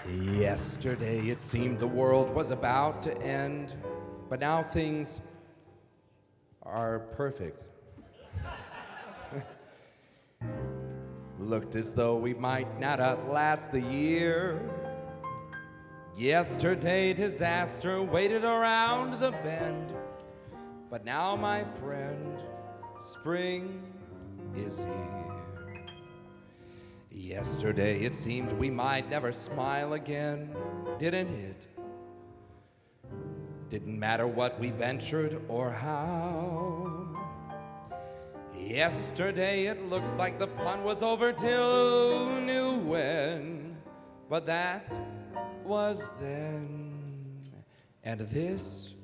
Yesterday it seemed the world was about to end, but now things are perfect. Looked as though we might not outlast the year. Yesterday disaster waited around the bend, but now, my friend, spring is here. Yesterday it seemed we might never smile again, didn't it? Didn't matter what we ventured or how. Yesterday it looked like the fun was over till who knew when, but that was then, and this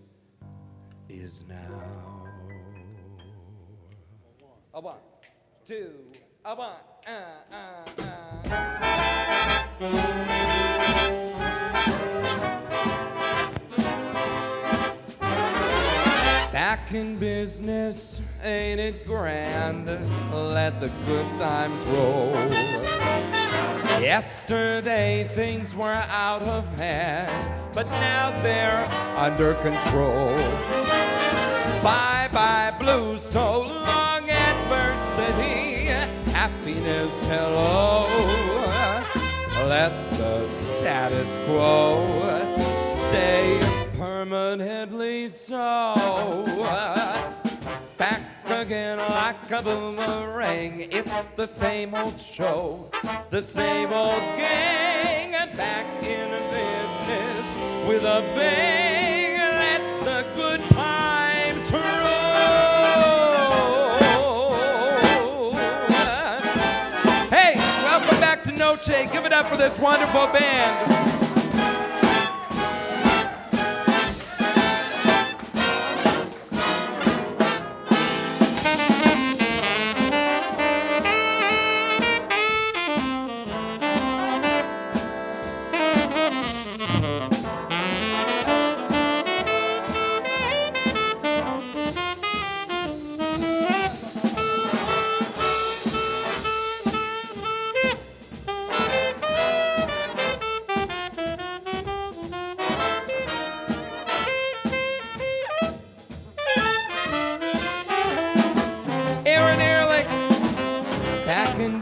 is now. A one, two, a one, Back in business, ain't it grand? Let the good times roll. Yesterday things were out of hand, but now they're under control. Bye-bye blues, so long adversity, happiness, hello. Let the status quo stay permanently so. Back again like a boomerang, it's the same old show, the same old gang. Back in business with a bang, let the good times roll. Hey, welcome back to Noche. Give it up for this wonderful band.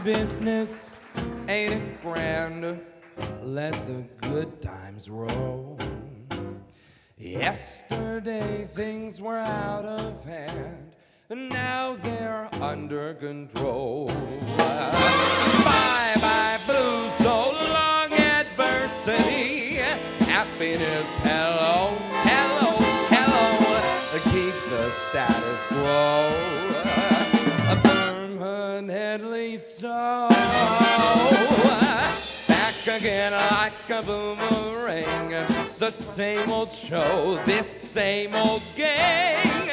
Business, ain't it grand? Let the good times roll. Yesterday things were out of hand, and now they're under control. Bye-bye blues, so long adversity, happiness, hello, hello, hello. Keep the status quo. Permanently so. Back again like a boomerang, the same old show, this same old gang.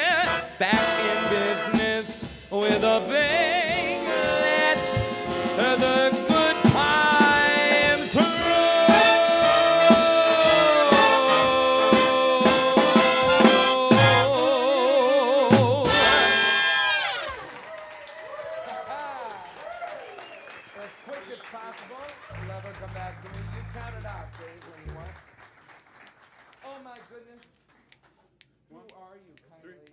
Back in business with a bang, let the good times roll. Come back to me. You count it out, Dave, when you want. Oh my goodness. Who are you, kind lady?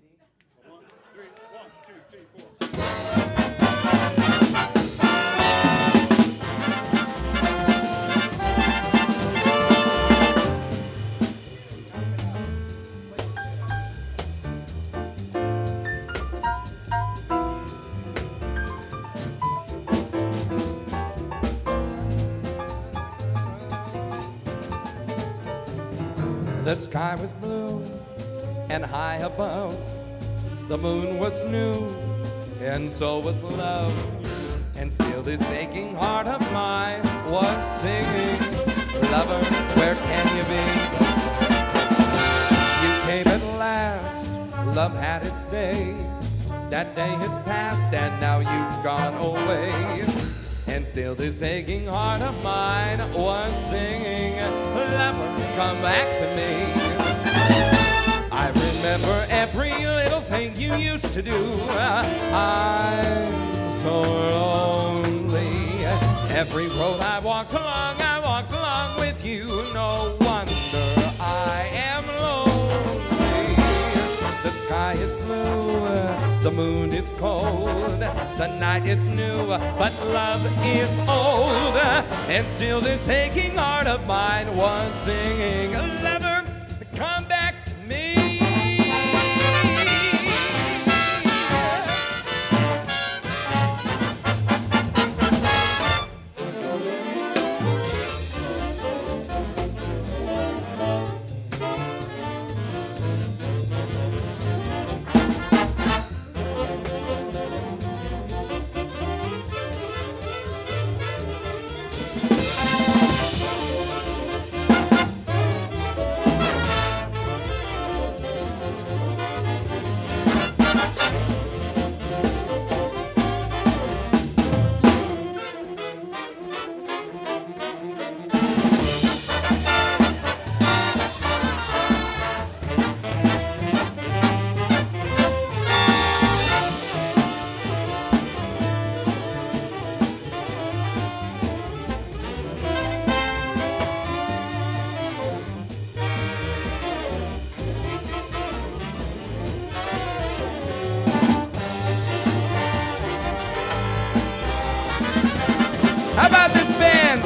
1, 3, 1, 2, 3, 4. The sky was blue and high above. The moon was new and so was love. And still this aching heart of mine was singing, lover, where can you be? You came at last, love had its day. That day has passed and now you've gone away. And still this aching heart of mine was singing, lover, come back to me. I remember every little thing you used to do. I'm so lonely. Every road I walked along with you. night is new, but love is old. And still this aching heart of mine was singing, lover, come back to me. How about this band?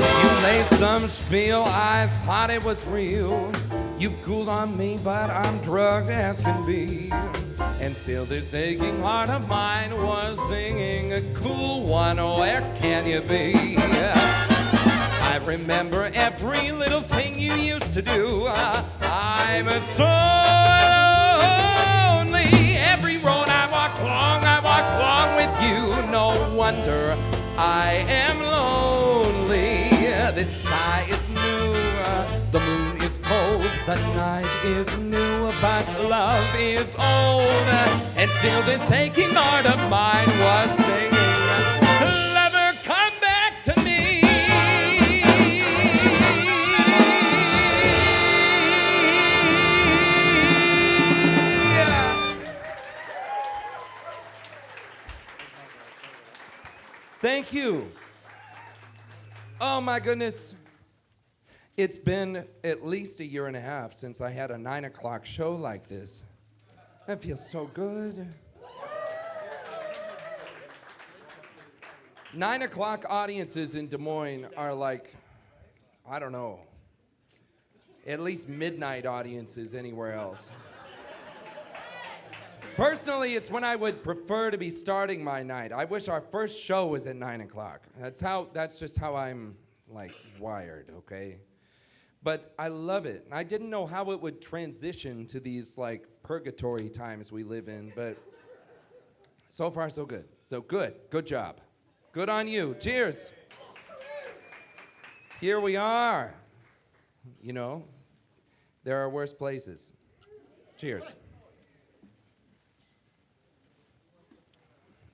You laid some spiel, I thought it was real. You've cooled on me, but I'm drugged as can be. And still this aching heart of mine was singing, a cool one, where can you be? I remember every little thing you used to do. I'm so lonely. Every road I walk along with you. No wonder I am lonely. The sky is new, the moon is cold, the night is new, but love is old. And still this aching heart of mine was singing, lover, come back to me. Thank you. Oh my goodness. It's been at least a year and a half since I had a 9 o'clock show like this. That feels so good. 9 o'clock audiences in Des Moines are like, I don't know, at least midnight audiences anywhere else. Personally, it's when I would prefer to be starting my night. I wish our first show was at 9 o'clock. That's just how I'm like wired, okay? But I love it. I didn't know how it would transition to these like purgatory times we live in, but so far so good. So good job. Good on you. Cheers. Here we are. You know, there are worse places. Cheers.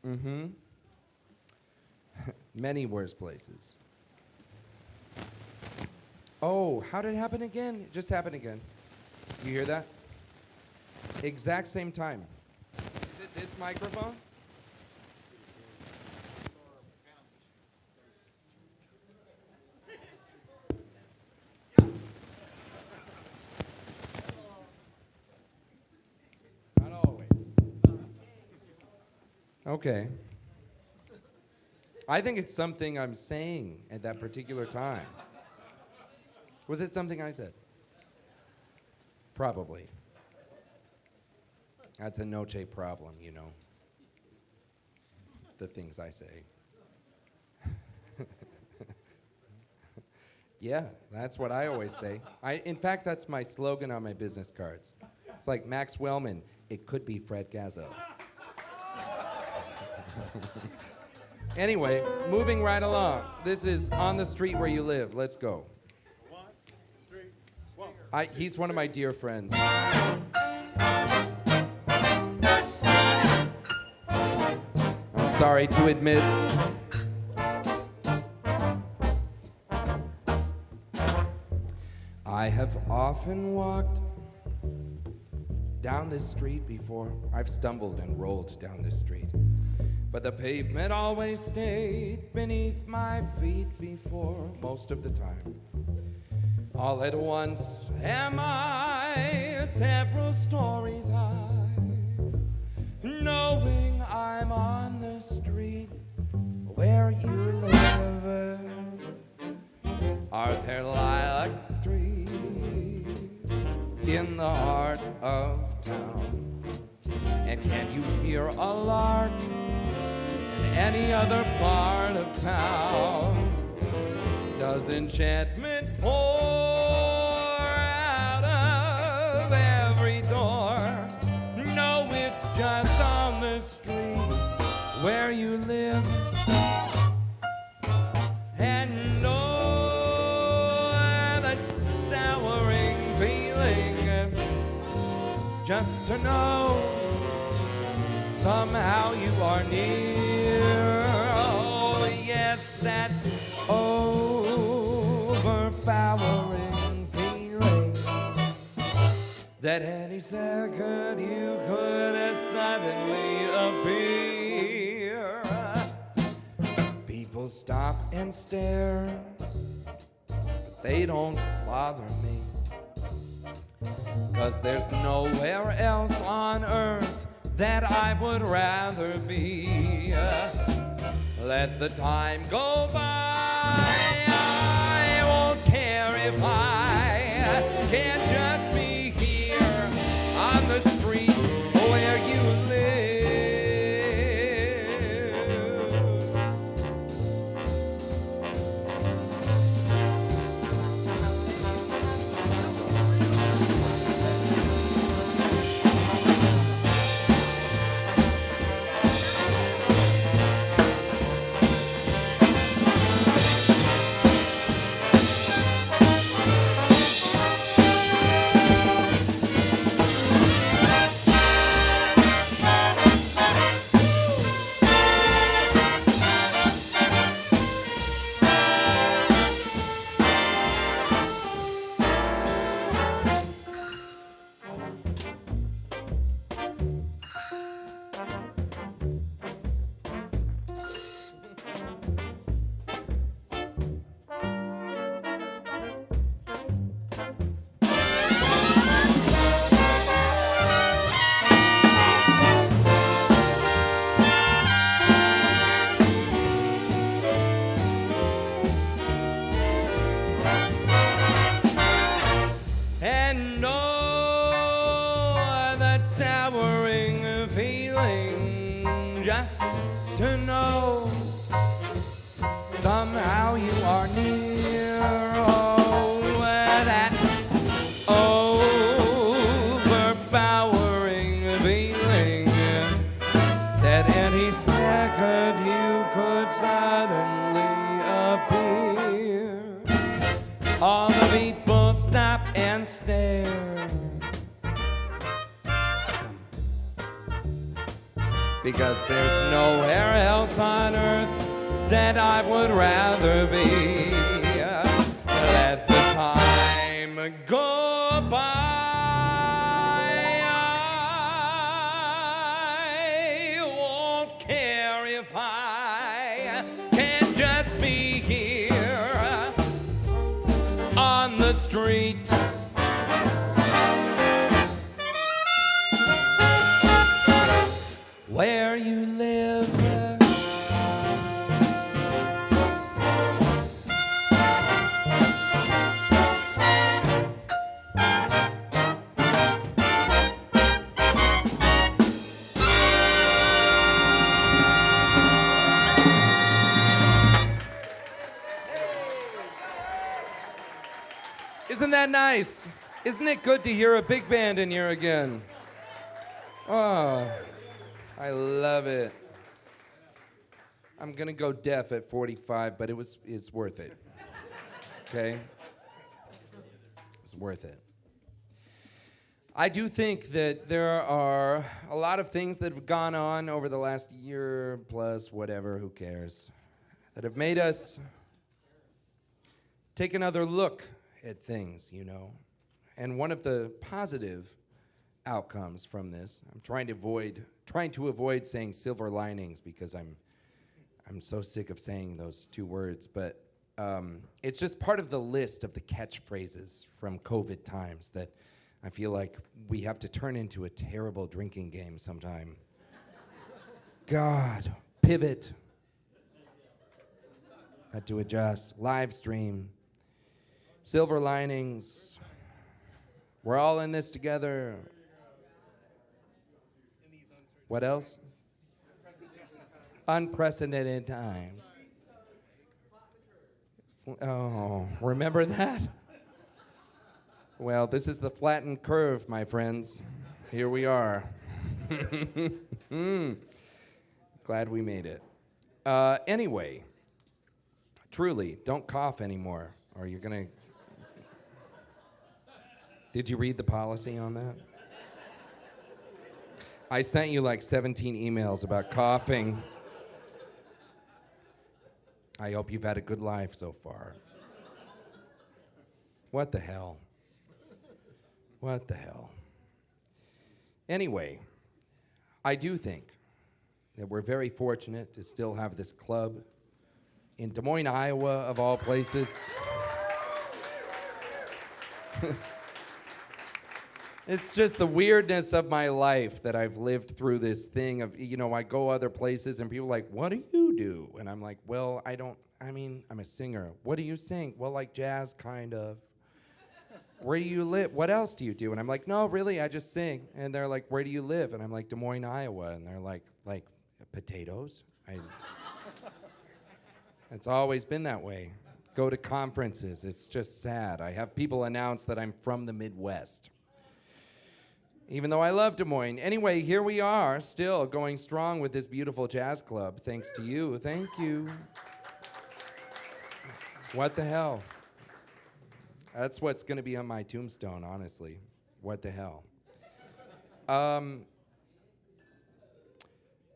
Mm-hmm. Many worse places. Oh, how did it happen again? It just happened again. You hear that? Exact same time. Is it this microphone? Not always. Okay. I think it's something I'm saying at that particular time. Was it something I said? Probably. That's a noche problem, you know. The things I say. Yeah, that's what I always say. In fact, that's my slogan on my business cards. It's like Max Wellman, it could be Fred Gazzo. Anyway, moving right along. This is On the Street Where You Live. Let's go. 1, 3, 1. He's one of my dear friends. I'm sorry to admit. I have often walked down this street before. I've stumbled and rolled down this street. But the pavement always stayed beneath my feet before, most of the time. All at once am I several stories high, knowing I I'm on the street where you live. Are there lilac trees in the heart of town? And can you hear a lark in any other part of town? Does enchantment pour out of every door? No, it's just on the street where you live. And oh, the towering feeling just to know somehow you are near. Oh, yes, that overpowering feeling that any second you could suddenly appear. People stop and stare, but they don't bother me, 'cause there's nowhere else on earth that I would rather be. Let the time go by, I won't care if I can't just be here on the street where you live. And oh, the towering feeling just to know somehow you are near. Oh, that overpowering feeling that any second you could suddenly appear. All the people stop and stare, because there's nowhere else on earth that I would rather be. Let the time go by, I won't care if I can't just be here on the street where you live. Isn't that nice? Isn't it good to hear a big band in here again? Oh, I love it. I'm gonna go deaf at 45, but it's worth it. Okay? It's worth it. I do think that there are a lot of things that have gone on over the last year plus whatever, who cares, that have made us take another look at things, you know. And one of the positive outcomes from this, I'm trying to avoid saying silver linings because I'm so sick of saying those two words, but it's just part of the list of the catchphrases from COVID times that I feel like we have to turn into a terrible drinking game sometime. God. Pivot. Had to adjust. Live stream. Silver linings. We're all in this together. What else? Unprecedented times. Oh, remember that? Well, this is the flattened curve, my friends. Here we are. Glad we made it. Anyway, truly, don't cough anymore, or you're gonna... Did you read the policy on that? I sent you like 17 emails about coughing. I hope you've had a good life so far. What the hell? What the hell? Anyway, I do think that we're very fortunate to still have this club in Des Moines, Iowa, of all places. It's just the weirdness of my life that I've lived through this thing of, you know, I go other places and people are like, what do you do? And I'm like, well, I'm a singer. What do you sing? Well, like jazz, kind of. Where do you live? What else do you do? And I'm like, no, really, I just sing. And they're like, where do you live? And I'm like, Des Moines, Iowa. And they're like potatoes? It's always been that way. Go to conferences, it's just sad. I have people announce that I'm from the Midwest. Even though I love Des Moines. Anyway, here we are, still going strong with this beautiful jazz club. Thanks to you. Thank you. What the hell? That's what's going to be on my tombstone, honestly. What the hell?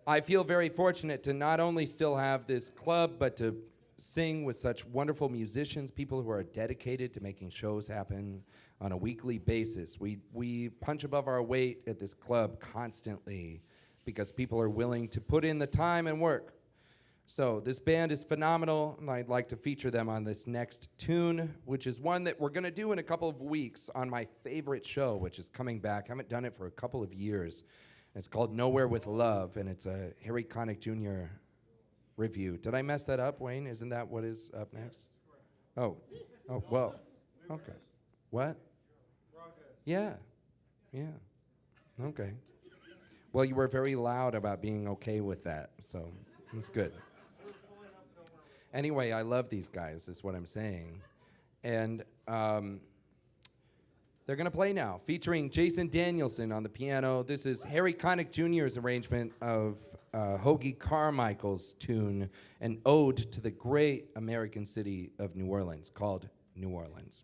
I feel very fortunate to not only still have this club, but to sing with such wonderful musicians, people who are dedicated to making shows happen on a weekly basis. We punch above our weight at this club constantly because people are willing to put in the time and work. So this band is phenomenal, and I'd like to feature them on this next tune, which is one that we're gonna do in a couple of weeks on my favorite show, which is coming back. I haven't done it for a couple of years. It's called Nowhere with Love, and it's a Harry Connick Jr. review. Did I mess that up, Wayne? Isn't that what is up next? Oh, well, okay. What? Yeah, okay. Well, you were very loud about being okay with that, so it's good. Anyway, I love these guys, is what I'm saying. And they're gonna play now, featuring Jason Danielson on the piano. This is Harry Connick Jr.'s arrangement of Hoagie Carmichael's tune, an ode to the great American city of New Orleans, called New Orleans.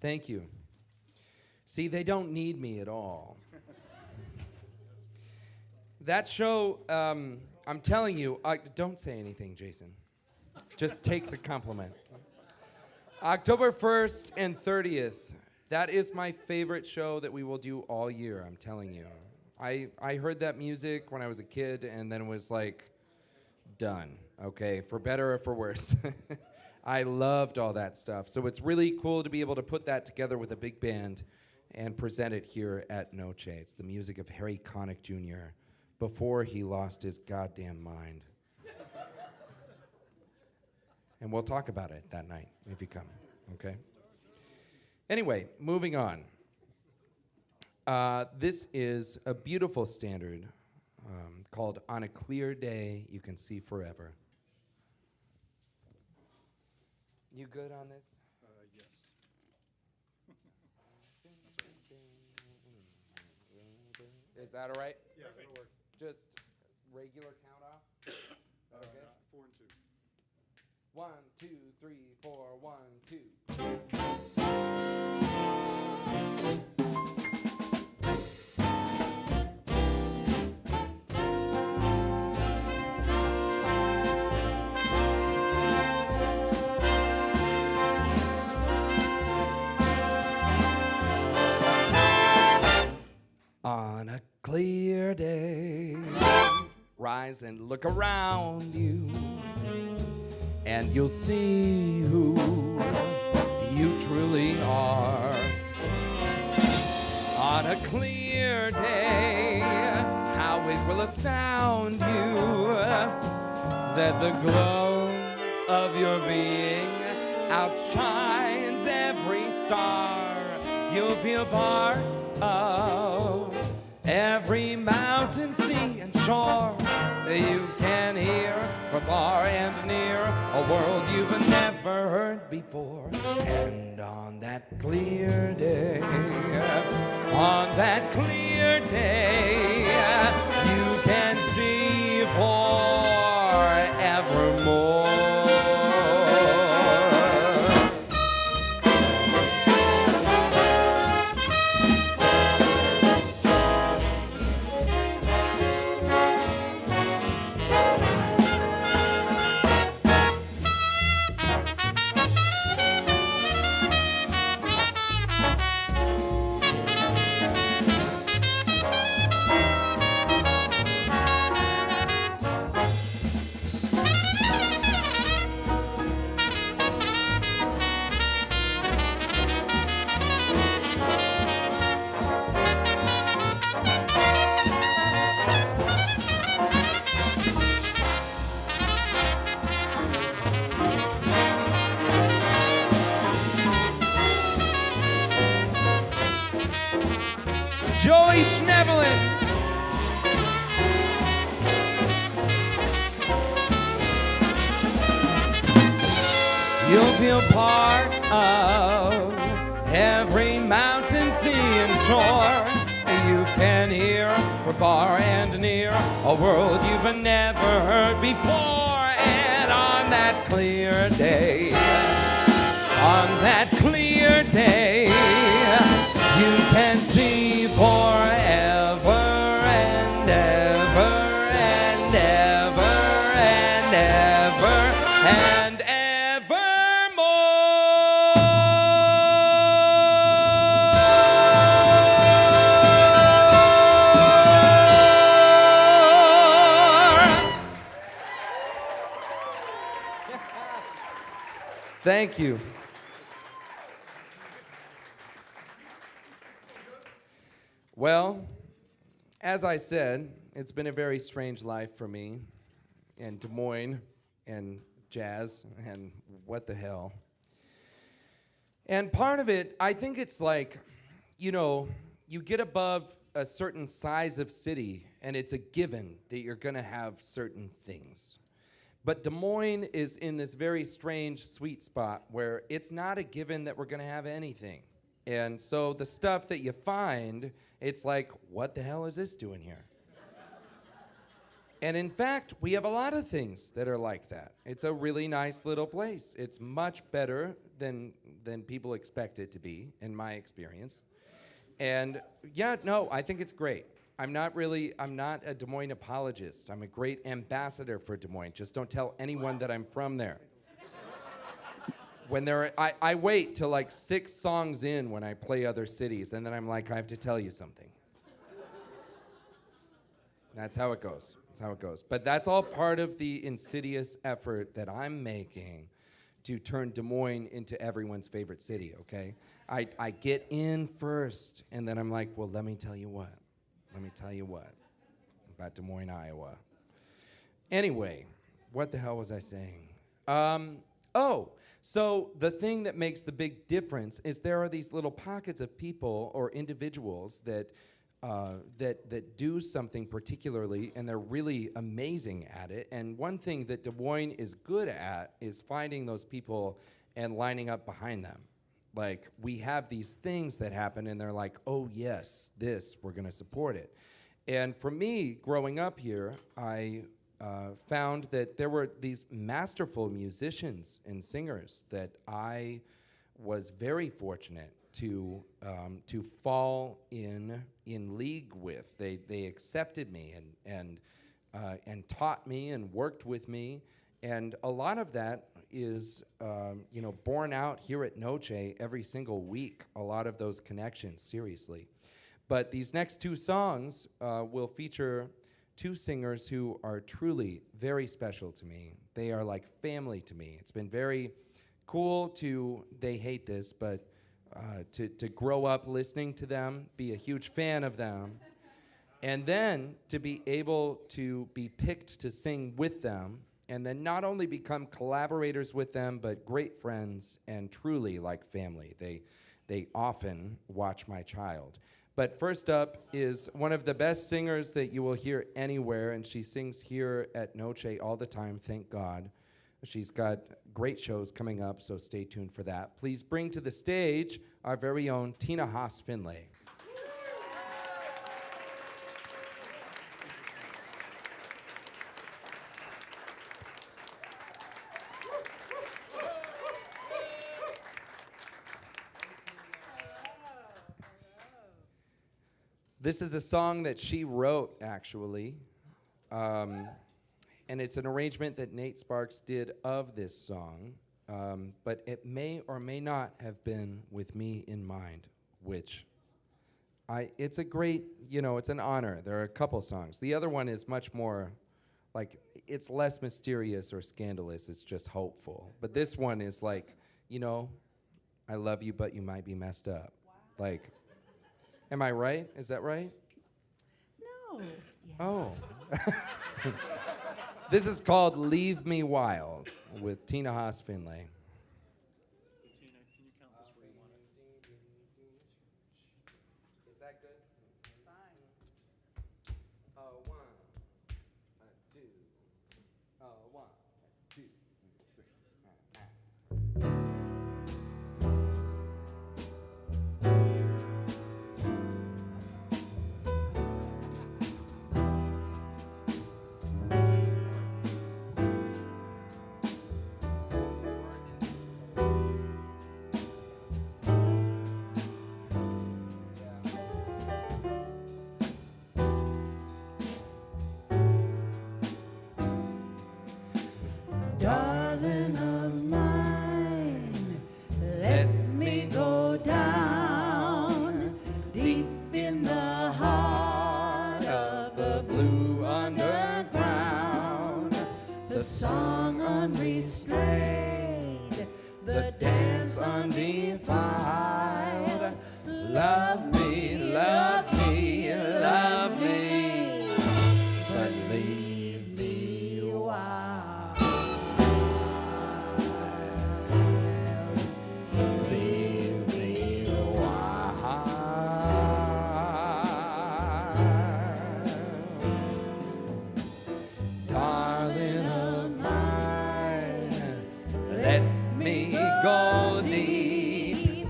Thank you. See, they don't need me at all. That show, I'm telling you, don't say anything, Jason. Just take the compliment. October 1st and 30th. That is my favorite show that we will do all year, I'm telling you. I heard that music when I was a kid and then was like, done, okay, for better or for worse. I loved all that stuff. So it's really cool to be able to put that together with a big band and present it here at Noche. It's the music of Harry Connick Jr. before he lost his goddamn mind. And we'll talk about it that night if you come, okay? Anyway, moving on. This is a beautiful standard called On a Clear Day You Can See Forever. You good on this? Yes. Is that all right? Yeah, it'll work. Just regular count off? Okay. 4 and 2. 1, 2, 3, 4, 1, 2. On a clear day, rise and look around you, and you'll see who you truly are. On a clear day, how it will astound you that the glow of your being outshines every star. You'll feel part of every mountain, sea, and shore. You can hear from far and near a world you've never heard before. And on that clear day, you can see forevermore. Joey Schnevelin. You'll feel part of every mountain, sea, and shore. You can hear from far and near a world you've never heard before. And on that clear day, you can see forever and ever and ever and ever and evermore. Thank you. Well, as I said, it's been a very strange life for me, and Des Moines, and jazz, and what the hell. And part of it, I think it's like, you know, you get above a certain size of city, and it's a given that you're gonna have certain things. But Des Moines is in this very strange sweet spot where it's not a given that we're gonna have anything. And so the stuff that you find, it's like, what the hell is this doing here? And in fact, we have a lot of things that are like that. It's a really nice little place. It's much better than people expect it to be, in my experience. And yeah, no, I think it's great. I'm not a Des Moines apologist. I'm a great ambassador for Des Moines. Just don't tell anyone that I'm from there. I wait till like 6 songs in when I play other cities, and then I'm like, I have to tell you something. That's how it goes. That's how it goes. But that's all part of the insidious effort that I'm making to turn Des Moines into everyone's favorite city, okay? I get in first, and then I'm like, well, let me tell you what about Des Moines, Iowa. Anyway, what the hell was I saying? So the thing that makes the big difference is there are these little pockets of people or individuals that do something particularly, and they're really amazing at it. And one thing that Des Moines is good at is finding those people and lining up behind them. Like, we have these things that happen, and they're like, oh, yes, we're going to support it. And for me, growing up here, I found that there were these masterful musicians and singers that I was very fortunate to fall in league with. They accepted me and taught me and worked with me, and a lot of that is born out here at Noche every single week. A lot of those connections, seriously. But these next 2 songs will feature 2 singers who are truly very special to me. They are like family to me. It's been very cool they hate this, but to grow up listening to them, be a huge fan of them, and then to be able to be picked to sing with them, and then not only become collaborators with them, but great friends and truly like family. They often watch my child. But first up is one of the best singers that you will hear anywhere, and she sings here at Noche all the time, thank God. She's got great shows coming up, so stay tuned for that. Please bring to the stage our very own Tina Haas-Finlay. This is a song that she wrote, actually. And it's an arrangement that Nate Sparks did of this song, but it may or may not have been with me in mind, which it's a great, it's an honor. There are a couple songs. The other one is much more, like, it's less mysterious or scandalous, it's just hopeful. But this one is like, I love you, but you might be messed up. Wow. Like, am I right? Is that right? No. Yes. Oh. This is called Leave Me Wild with Tina Haas-Finlay. Tina, can you count this where you want it? Is that good? Fine. 1, 2. 1, 2, 3. Darling of mine, let me go down deep in the heart of the blue underground. The song unrestrained, the dance undefiled. Love me, love me, love me, but leave me wild. Leave me wild. Darling of mine, let me go deep,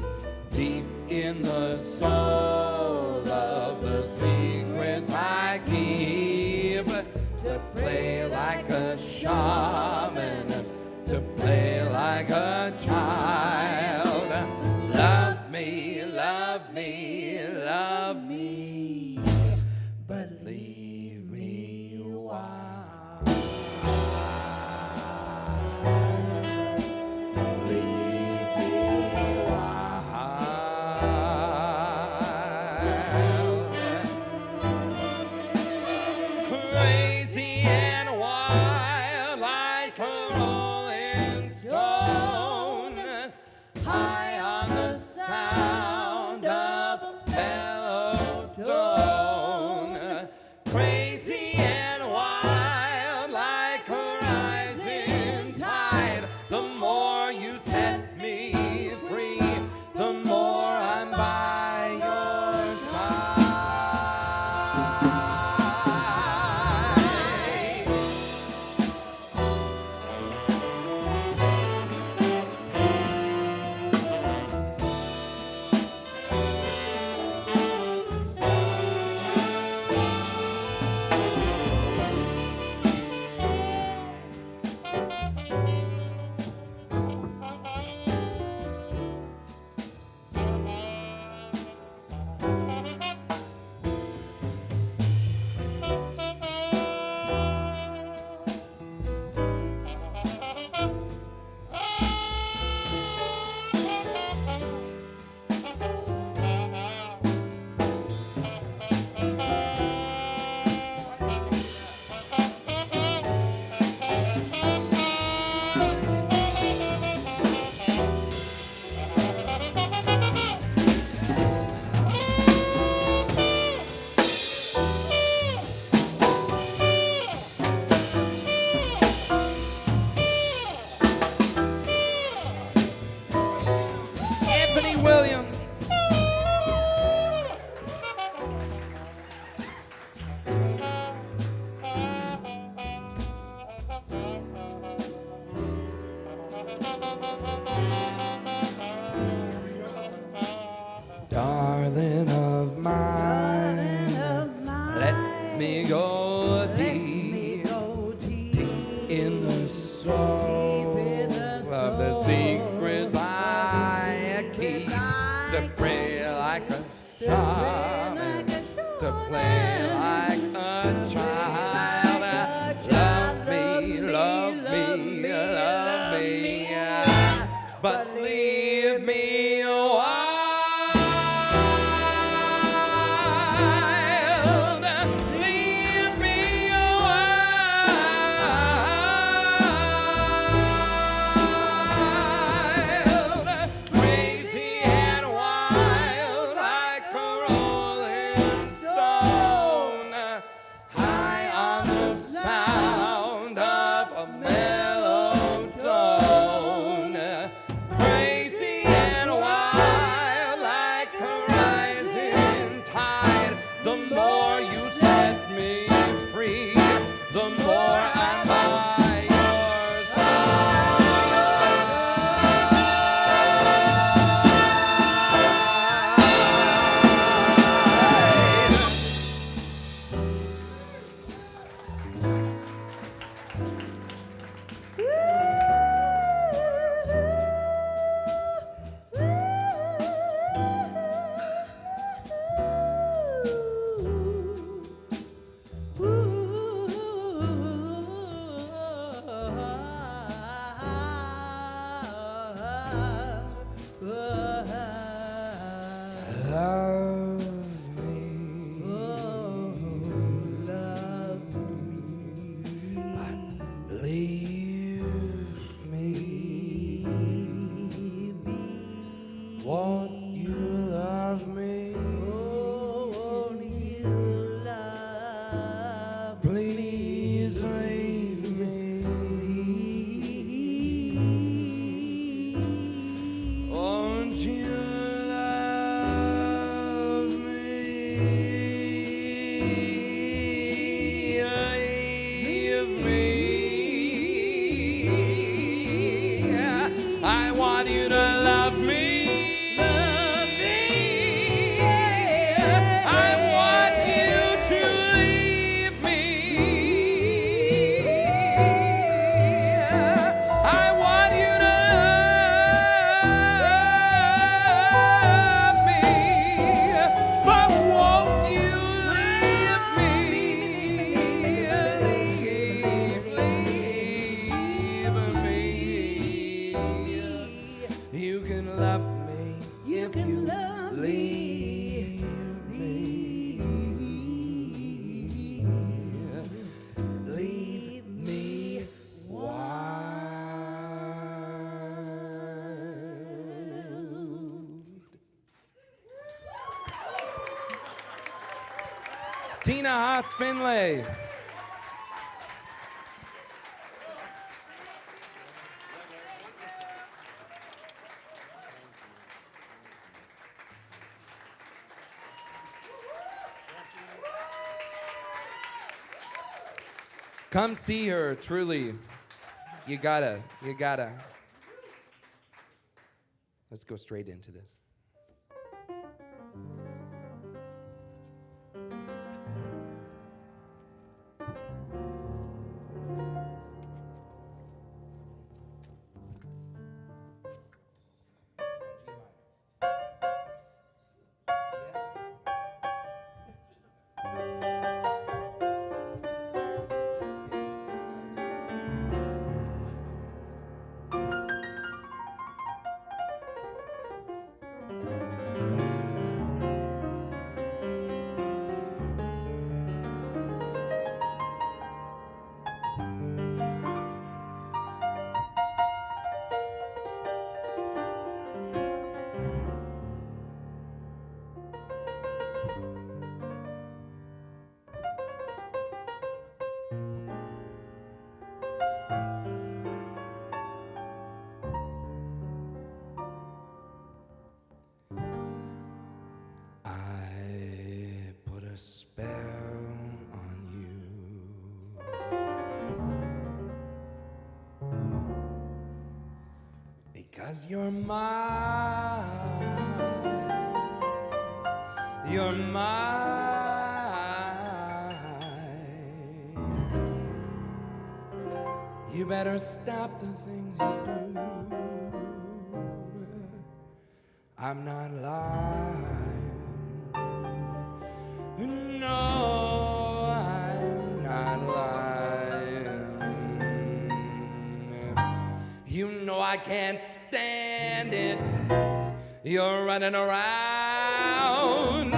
deep in the soul of the secrets I keep, to play like a shaman, to play like a child. love me, love me, but leave me a while. Leave me a while. Crazy and wild like a rolling stone, high on the sound of a mellow tone. Crazy and wild like a rising tide. The more you set me free, the more I'm by your side. Anthony Williams. Darling of mine, let me go deep in the soul of the secrets I keep, to pray like a shaman, to play like a child. Love me, love me, love me, but leave me a while. Leave me a while. Crazy and wild like a rolling stone, high on the sound of a mellow tone. Crazy and wild like a rising tide. The more you set me free, the more I'm by your side. Love me, but leave me. Won't you love me? Please leave me. Won't you love me? Leave me. I want you to love me. if you leave me. Leave me wild. Tina Haas Finlay. Come see her, truly. You gotta. Let's go straight into this. A spell on you, because you're mine, you're mine. You better stop the things you do. I'm not lying. No, I'm not lying. You know I can't stand it. You're running around.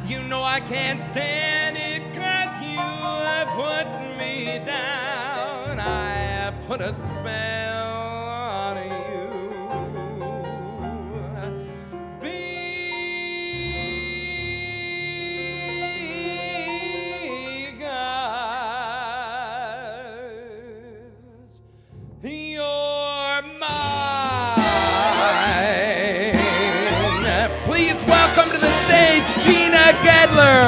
You know I can't stand it 'cause you put me down. I put a spell on you. Welcome to the stage, Gina Gedler.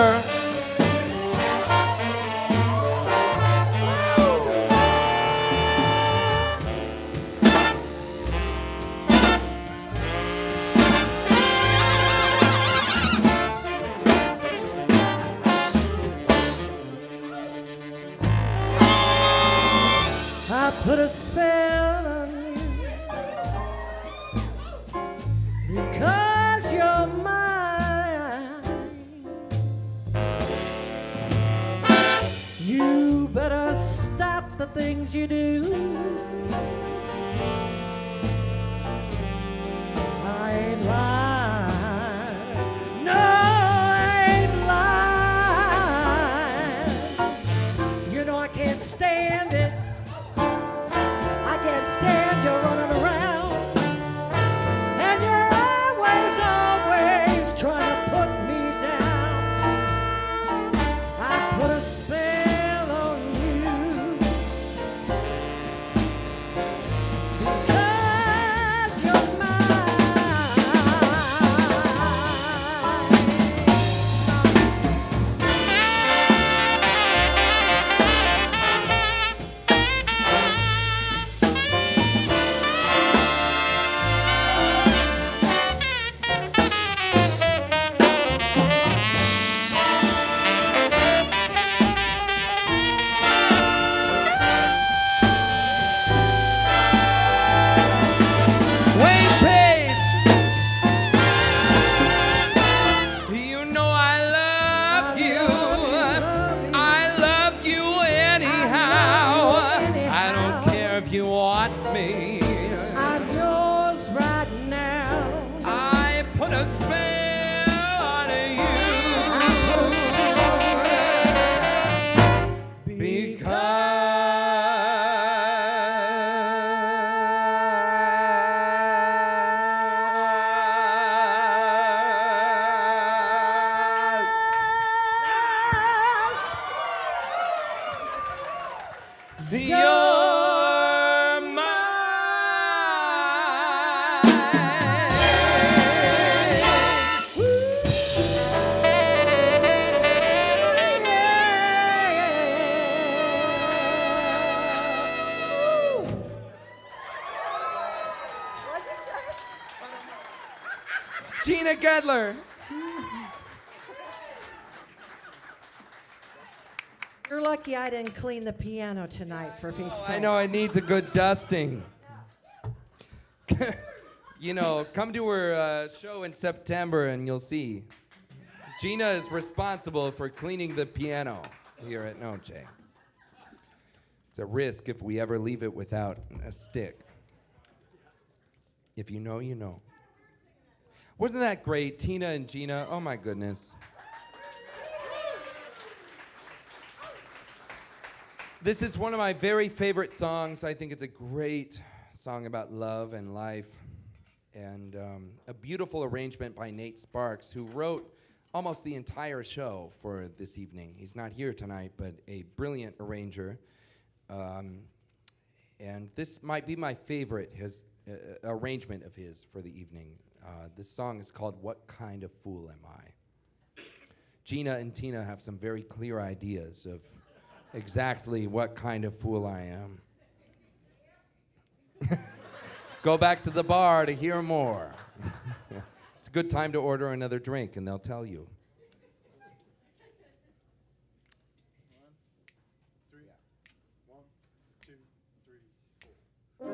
I put a spell on you because you're mine. You better stop the things you do. I ain't lying. No, I ain't lying. You know I can't stand it. I can't stand you running around, and you're always trying to put me down. I put a spell on you Gina Gedler. You're lucky I didn't clean the piano tonight for Pete's sake. I know it needs a good dusting. You know, come to her show in September and you'll see. Gina is responsible for cleaning the piano here at Noche. It's a risk if we ever leave it without a stick. If you know, you know. Wasn't that great? Tina and Gina, oh my goodness. This is one of my very favorite songs. I think it's a great song about love and life. And a beautiful arrangement by Nate Sparks, who wrote almost the entire show for this evening. He's not here tonight, but a brilliant arranger. And this might be my favorite arrangement of his for the evening. This song is called What Kind of Fool Am I? Gina and Tina have some very clear ideas of exactly what kind of fool I am. Go back to the bar to hear more. It's a good time to order another drink, and they'll tell you. 1, 3. 1, 2, 3, 4.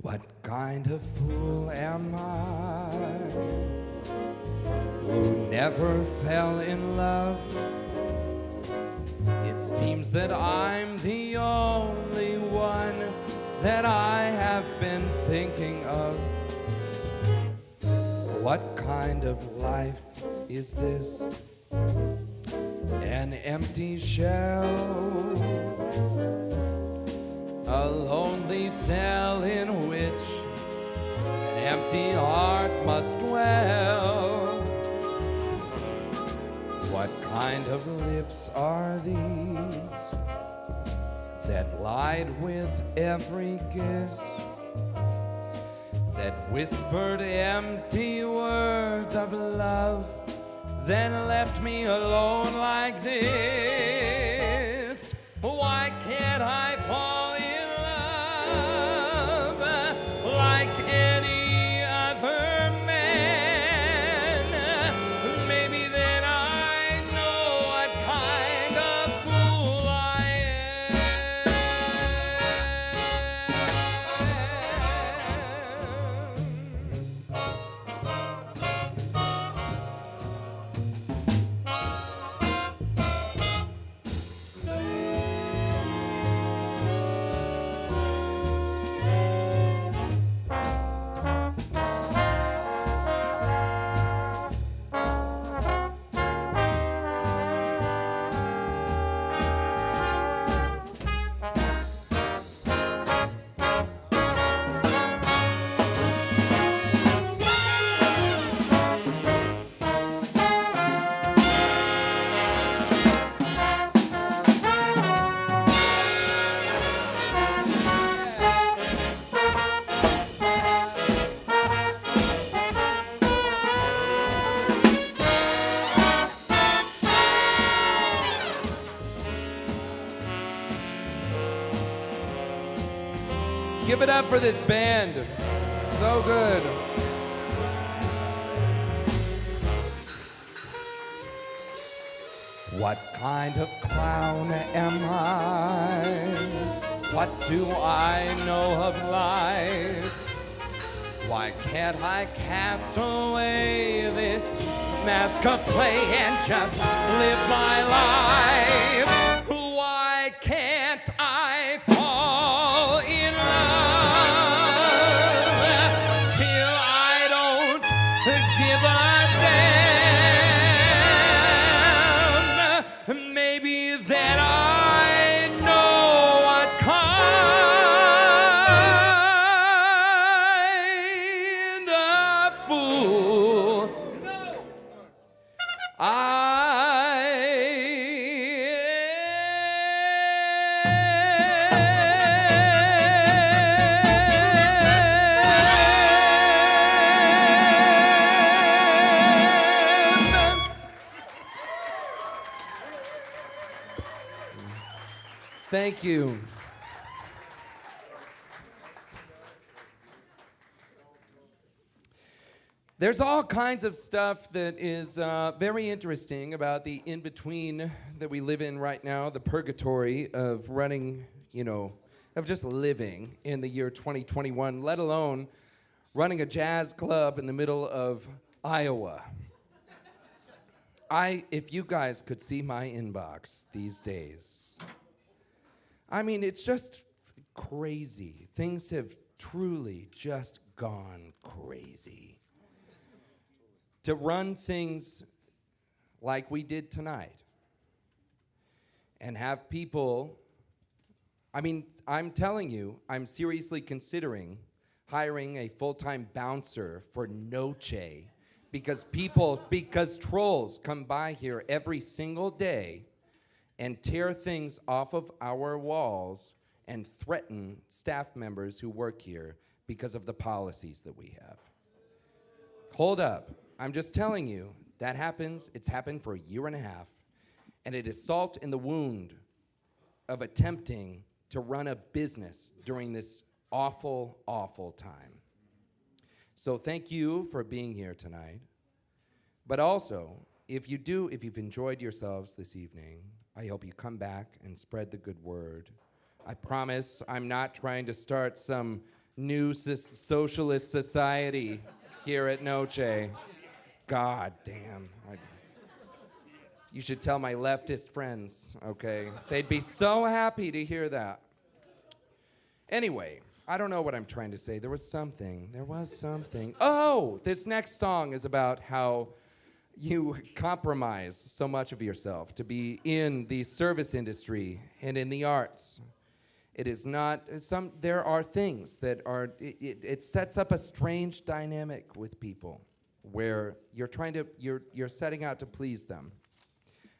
What kind of fool am I who never fell in love? It seems that I'm the only one that I have been thinking of. What kind of life is this? An empty shell, a lonely cell in which an empty heart must dwell. What kind of lips are these that lied with every kiss, that whispered empty words of love, then left me alone like this? Why can't I fall in love like any other man? Maybe then I know what kind of fool I Give it up for this band. So good. What kind of clown am I? What do I know of life? Why can't I cast away this mask of play and just live my life? Why can't I fall in love till I don't give a damn? Maybe then I know what kind of fool I Thank you. There's all kinds of stuff that is very interesting about the in-between that we live in right now, the purgatory of running, of just living in the year 2021, let alone running a jazz club in the middle of Iowa. If you guys could see my inbox these days, I mean, it's just crazy. Things have truly just gone crazy. To run things like we did tonight and have people, I mean, I'm telling you, I'm seriously considering hiring a full-time bouncer for Noche because trolls come by here every single day and tear things off of our walls and threaten staff members who work here because of the policies that we have. Hold up. I'm just telling you, that happens. It's happened for a year and a half, and it is salt in the wound of attempting to run a business during this awful, awful time. So thank you for being here tonight. But also, if you've enjoyed yourselves this evening, I hope you come back and spread the good word. I promise I'm not trying to start some new socialist society here at Noche. God damn. You should tell my leftist friends, okay? They'd be so happy to hear that. Anyway, I don't know what I'm trying to say. There was something. Oh, this next song is about how you compromise so much of yourself to be in the service industry and in the arts. It is not, there are things that are, it sets up a strange dynamic with people where you're setting out to please them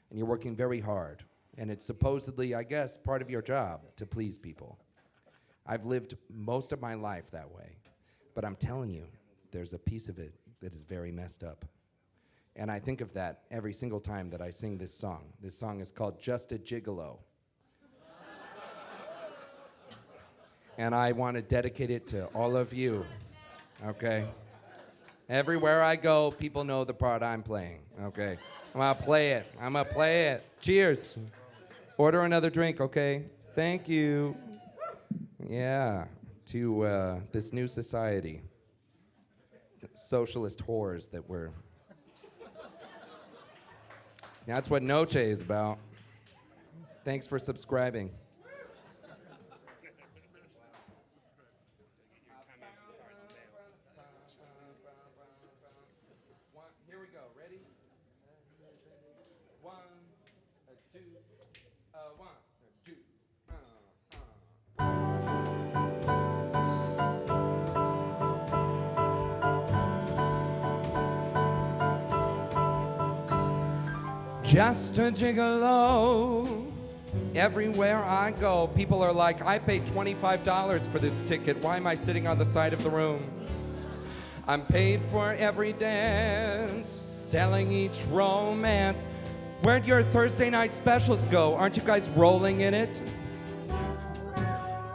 and you're working very hard. And it's supposedly, I guess, part of your job to please people. I've lived most of my life that way, but I'm telling you, there's a piece of it that is very messed up. And I think of that every single time that I sing this song. This song is called Just a Gigolo. And I want to dedicate it to all of you, okay? Everywhere I go, people know the part I'm playing, okay? I'm gonna play it. Cheers. Order another drink, okay? Thank you. Yeah, to this new society. Socialist whores that we're... That's what Noche is about. Thanks for subscribing. Here we go. Ready? 1, 2, 1, 2. Just a gigolo. Everywhere I go, people are like, I paid $25 for this ticket. Why am I sitting on the side of the room? I'm paid for every dance, selling each romance. Where'd your Thursday night specials go? Aren't you guys rolling in it?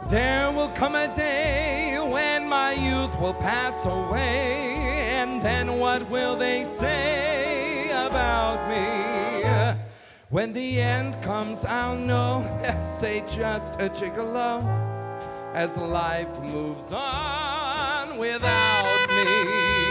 There will come a day when my youth will pass away, and then what will they say about me? When the end comes, I'll know, say just a gigolo, as life moves on without me.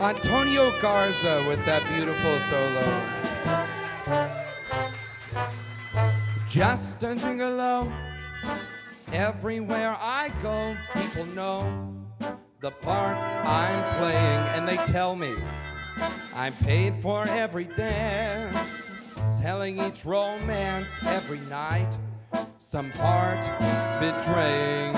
Antonio Garza with that beautiful solo. Just a gigolo. Everywhere I go, people know the part I'm playing, and they tell me I'm paid for every dance, selling each romance every night, some heart betraying.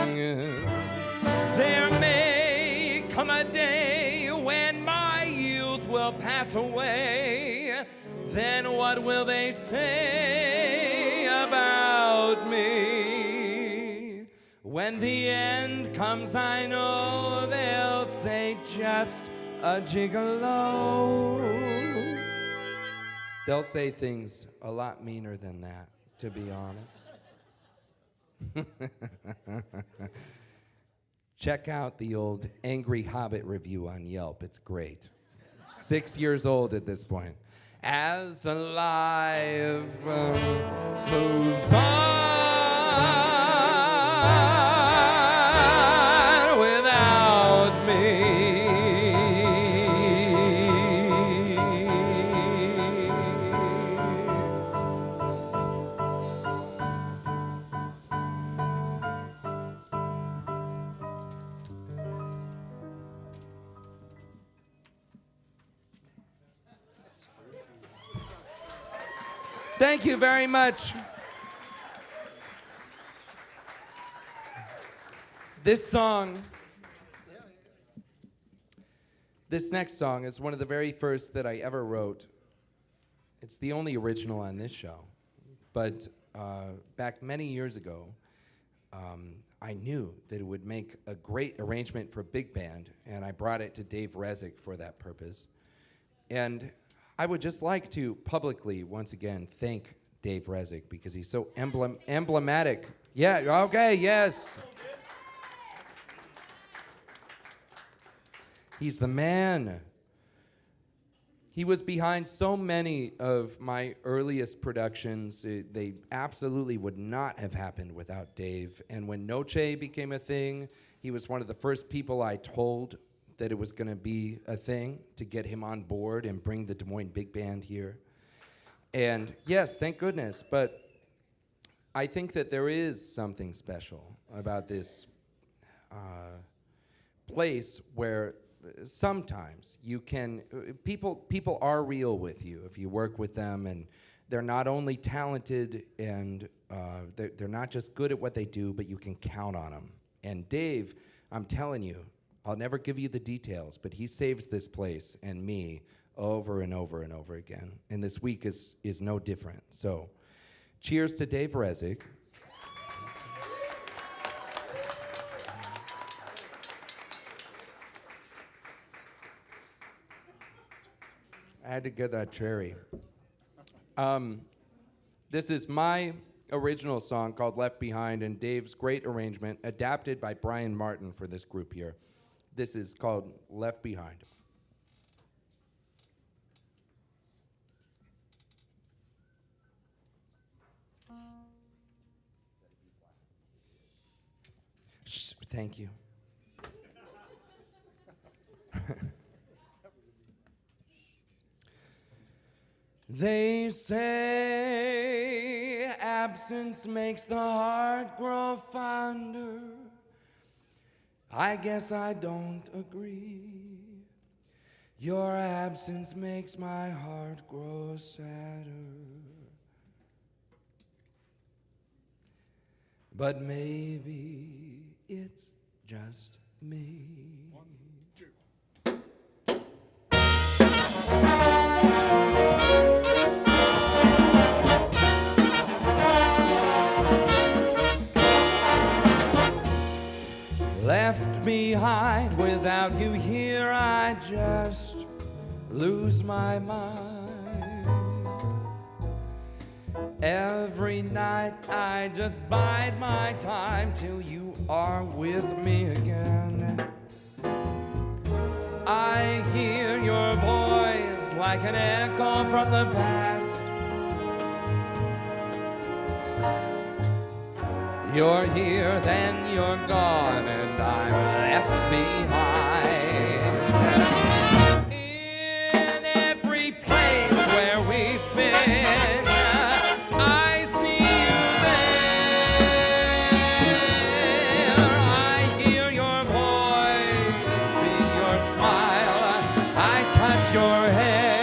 There may come a day when my youth will pass away. Then what will they say about me? When the end comes, I know they'll say just a gigolo. They'll say things a lot meaner than that, to be honest. Check out the old Angry Hobbit review on Yelp. It's great. 6 years old at this point. As life moves on without me. Thank you very much. This next song is one of the very first that I ever wrote. It's the only original on this show. But back many years ago, I knew that it would make a great arrangement for a big band, and I brought it to Dave Rezek for that purpose. And I would just like to publicly, once again, thank Dave Rezek because he's so emblematic. Yeah, okay, yes. He's the man. He was behind so many of my earliest productions. They absolutely would not have happened without Dave. And when Noche became a thing, he was one of the first people I told that it was going to be a thing to get him on board and bring the Des Moines Big Band here. And yes, thank goodness, but I think that there is something special about this place where sometimes you can, people are real with you if you work with them, and they're not only talented and they're not just good at what they do, but you can count on them. And Dave, I'm telling you, I'll never give you the details, but he saves this place and me over and over and over again. And this week is no different. So, cheers to Dave Rezek. I had to get that cherry. This is my original song called Left Behind, and Dave's great arrangement, adapted by Brian Martin for this group here. This is called Left Behind. Shh, thank you. They say absence makes the heart grow fonder. I guess I don't agree. Your absence makes my heart grow sadder. But maybe it's just me. 1, 2. Left behind without you here, I just lose my mind. Every night I just bide my time till you are with me again. I hear your voice like an echo from the past. You're here, then you're gone, and I'm left behind. In every place where we've been, I see you there. I hear your voice, see your smile, I touch your hair.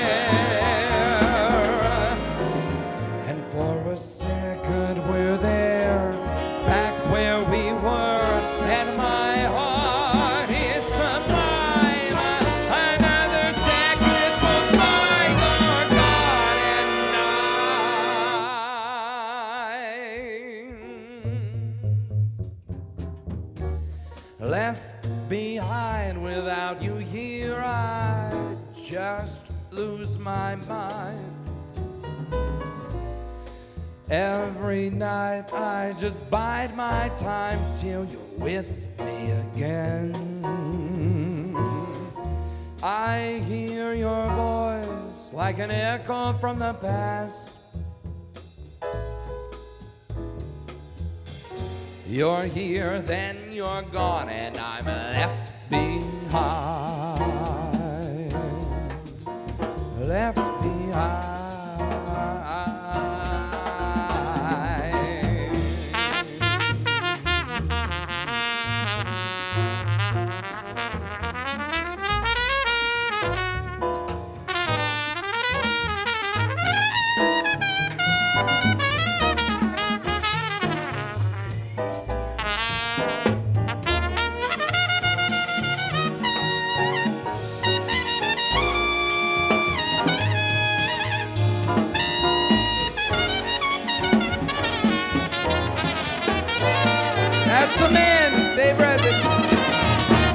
left behind. Without you here, I just lose my mind. Every night I just bide my time till you're with me again. I hear your voice like an echo from the past. You're here, then you're gone, and I'm left behind. Left behind. That's the man, Dave Redman.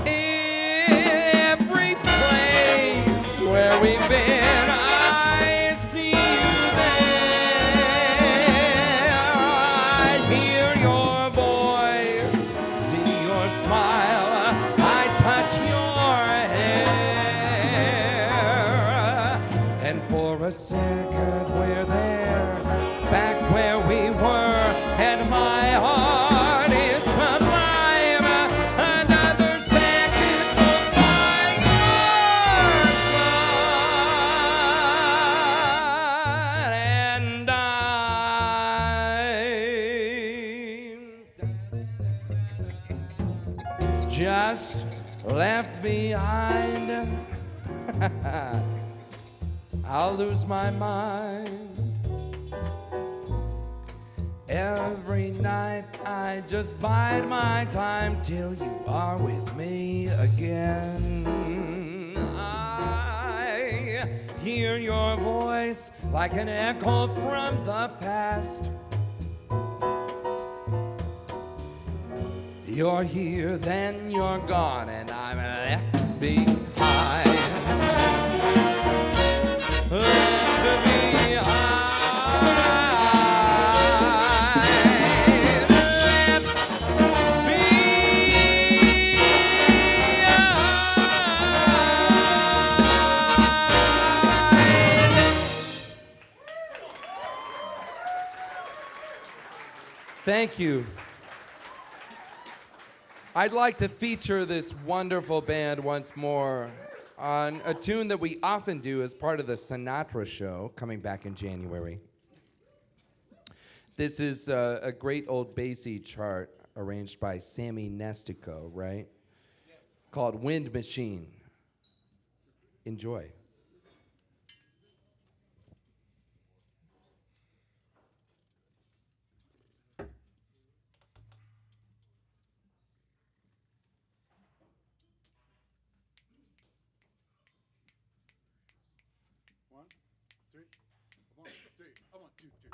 Every place where we've been, I see you there. I hear your voice, see your smile, I touch your hair. And for a second we're there, back where we were, and my heart is sublime. Another second goes by, you're gone, and I'm just left behind. I'll lose my mind. Every night I just bide my time till you are with me again. I hear your voice like an echo from the past. You're here, then you're gone, and I'm left behind. Left behind. Thank you. I'd like to feature this wonderful band once more on a tune that we often do as part of the Sinatra show coming back in January. This is a great old bassy chart arranged by Sammy Nestico, right? Yes. Called Wind Machine. Enjoy. One, two, three. One, two, three.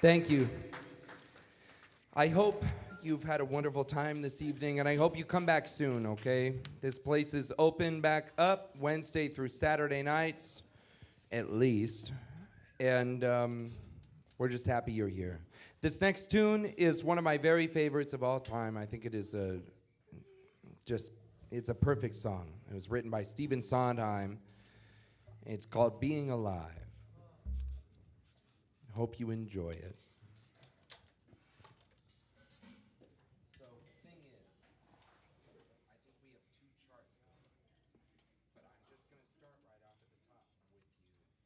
Thank you. I hope you've had a wonderful time this evening, and I hope you come back soon, okay? This place is open back up Wednesday through Saturday nights, at least. And we're just happy you're here. This next tune is one of my very favorites of all time. I think it is it's a perfect song. It was written by Stephen Sondheim. It's called Being Alive. Hope you enjoy it. So, thing is, I think we have two charts going, but I'm just going to start right off at the top with you,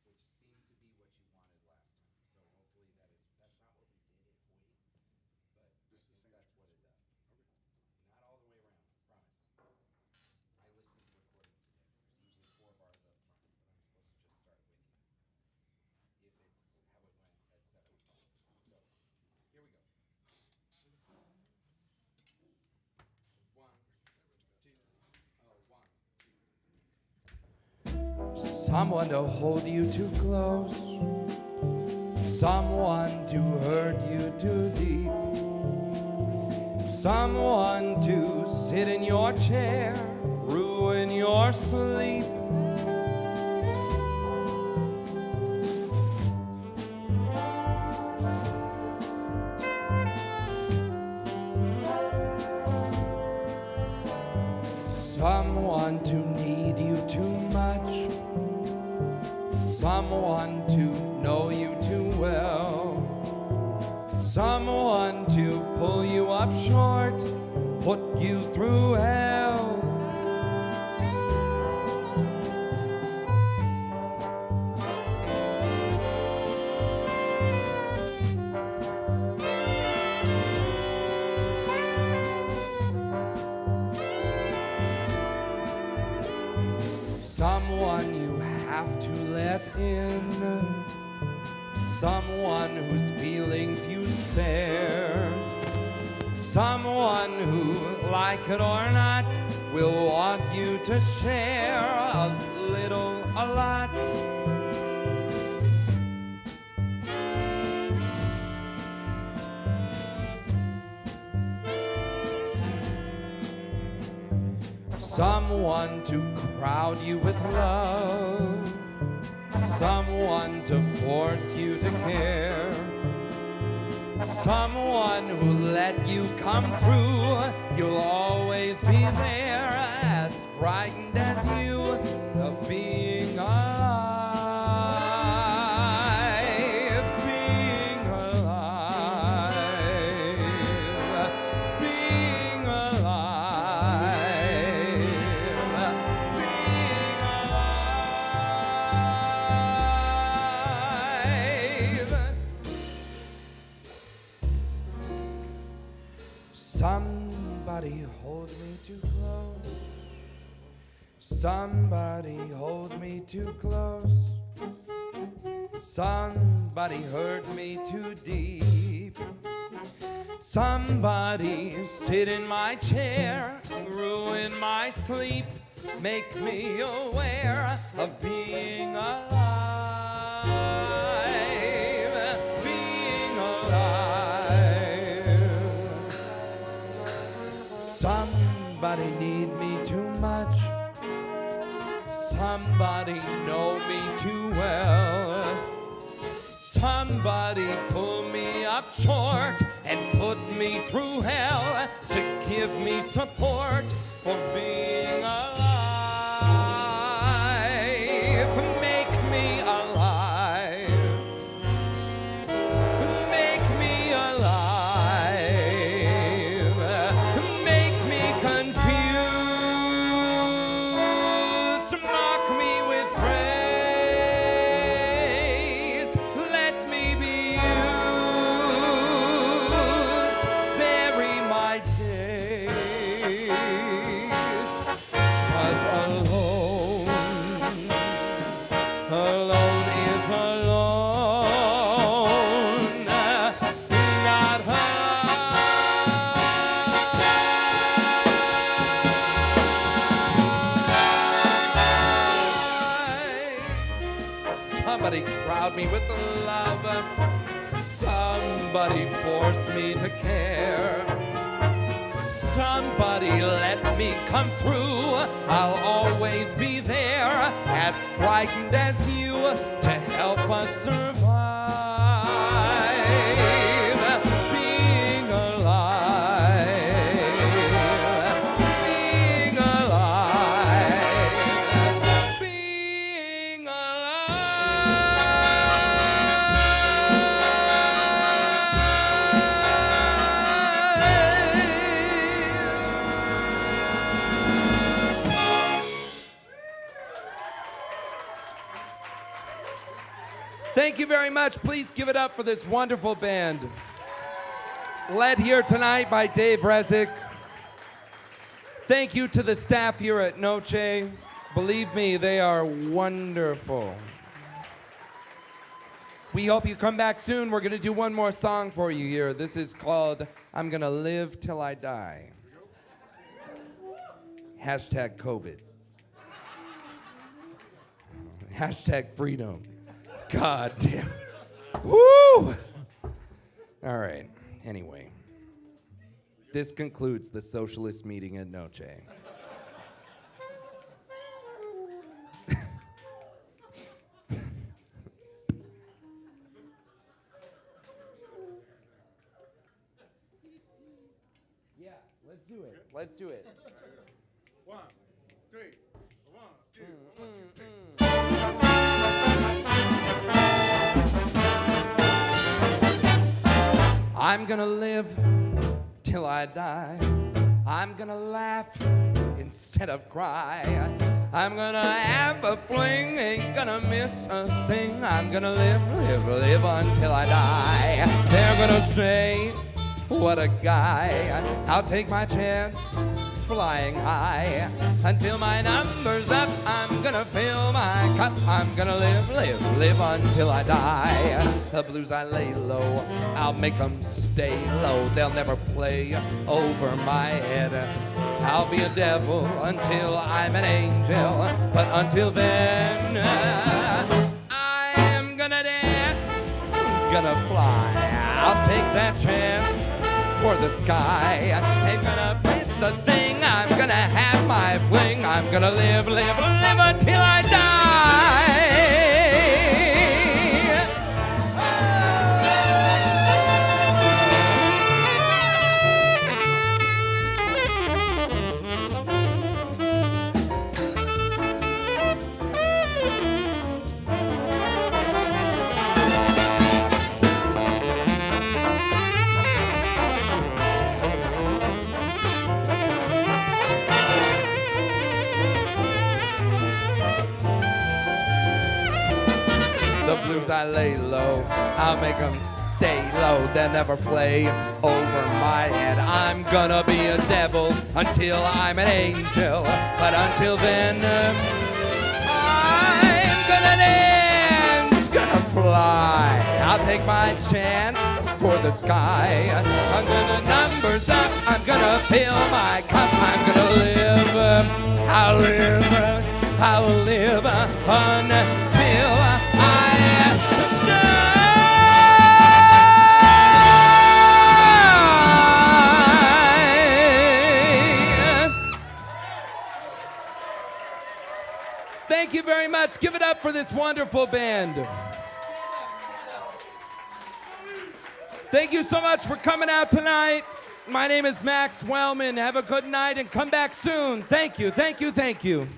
which seemed to be what you wanted last time. So hopefully that's not what we did, but that's what is up. Not all the way around, promise. I listened to recording today. There's usually 4 bars up front, but I'm supposed to just start with you. If it's how it went at 7 o'clock. So, here we go. 1, 2, 1, 2. Someone to hold you too close, someone to hurt you too deep, someone to sit in your chair, ruin your sleep. Someone to need you too much, someone to know you too well, someone to pull you up short, put you through hell. Someone you have to let in, someone whose feelings you spare, someone who, like it or not, will want you to share a little, a lot. Someone to crowd you with love, someone to force you to care, someone who let you come through. You'll always be there, as frightened as you of being alive, being alive, being alive, being alive. Somebody hold me too close. Somebody hold me too close. Somebody hurt me too deep. Somebody sit in my chair, ruin my sleep, make me aware of being alive, being alive. Somebody need me too much, somebody know me too well, somebody pull me up short and put me through hell to give me support for being alive. Make me alive. Make me alive. Make me confused. Mock me with praise. Let me be used. Bury my days. But alone, alone is alone. Not alive. Somebody crowd me with love. Somebody Somebody force me to care. Somebody let me come through. I'll always be there, as frightened as you, to help us survive. Being alive. Being alive. Being Thank you very much. Please give it up for this wonderful band. Led here tonight by Dave Resnick. Thank you to the staff here at Noche. Believe me, they are wonderful. We hope you come back soon. We're going to do one more song for you here. This is called I'm Gonna Live Till I Die. Hashtag COVID. Hashtag freedom. God damn. Woo! All right. Anyway, this concludes the socialist meeting at Noche. Yeah, let's do it. Let's do it. 1, 3, 1, 2, 1, 2, 3. I'm gonna live till I die. I'm gonna laugh instead of cry. I'm gonna have a fling, ain't gonna miss a thing. I'm gonna live until I die. They're gonna say, what a guy. I'll take my chance, flying high. Until my number's up, I'm gonna fill my cup. I'm gonna live until I die. The blues I lay low, I'll make them stay low. They'll never play over my head. I'll be a devil until I'm an angel. But until then, I am gonna dance, gonna fly. I'll take that chance for the sky. Ain't gonna miss a thing. I'm gonna have my fling. I'm gonna live until I die. The blues I lay low, I'll make them stay low. They'll never play over my head. I'm gonna be a devil until I'm an angel. But until then, I'm gonna dance, gonna fly. I'll take my chance for the sky. I'm gonna numbers up, I'm gonna fill my cup. I'm gonna live, I'll live until I Thank you very much. Give it up for this wonderful band. Thank you so much for coming out tonight. My name is Max Wellman. Have a good night and come back soon. Thank you, thank you, thank you.